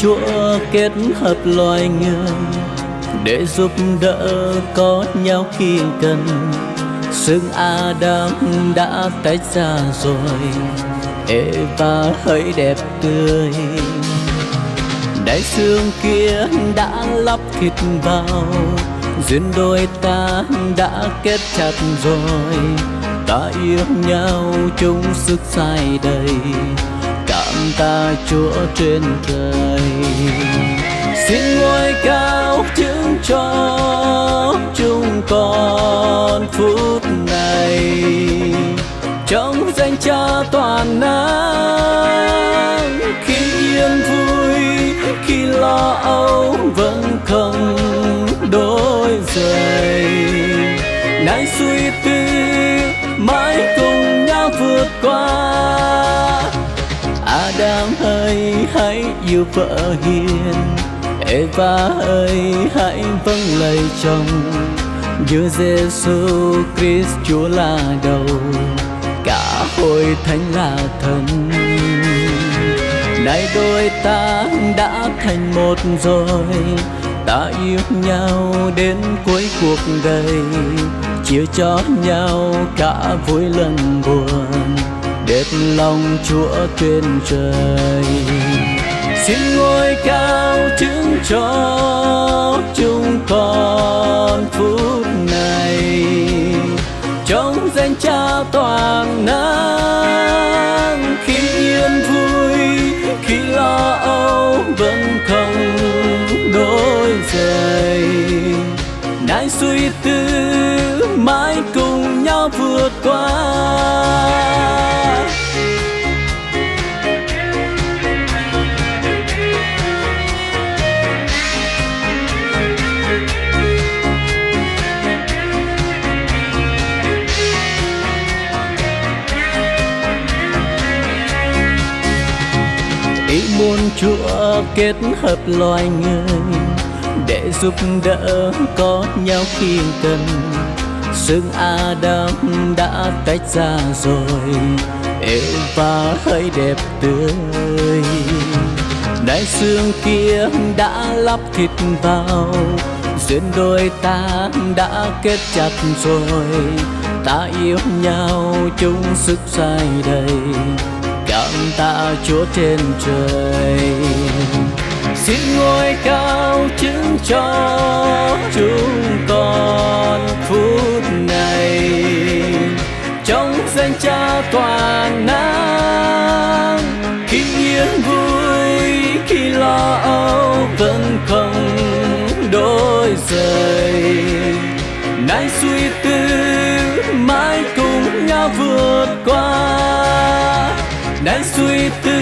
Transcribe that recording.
Chúa kết hợp loài người để giúp đỡ có nhau khi cần. Xương Adam đã tách ra rồi, Eva hỡi đẹp tươi. Đại xương kia đã lắp thịt vào, duyên đôi ta đã kết chặt rồi. Ta yêu nhau chung sức dài đầy, cảm ta Chúa trên trời. Xin ngôi cao chứng cho chúng con phút này, trong danh Cha toàn năng. Khi yên vui, khi lo âu vẫn không đổi rời. Nay suy tư mãi cùng nhau vượt qua. Adam ơi hãy yêu vợ hiền, Eva ơi hãy vâng lời chồng. Như Giêsu Christ Chúa là đầu, cả hội thánh là thần. Nay đôi ta đã thành một rồi, ta yêu nhau đến cuối cuộc đời, chia cho nhau cả vui lẫn buồn, đẹp lòng Chúa trên trời. Xin ngôi cao chứng cho chúng con phút này, trong danh Cha toàn năng. Khi yên vui, khi lo âu vẫn không đổi rời. Nay suy tư mãi cùng nhau vượt qua. Ý muốn Chúa kết hợp loài người để giúp đỡ có nhau khi cần. Xương Adam đã tách ra rồi, Eva hỡi đẹp tươi. Đại xương kia đã lắp thịt vào, duyên đôi ta đã kết chặt rồi. Ta yêu nhau chung sức dài đầy, cảm tạ Chúa trên trời. Xin ngôi cao chứng cho chúng con phút này, trong danh Cha toàn năng. Khi yên vui, khi lo âu vẫn không đổi rời. Nay suy tư mãi cùng nhau vượt qua. Nay suy tư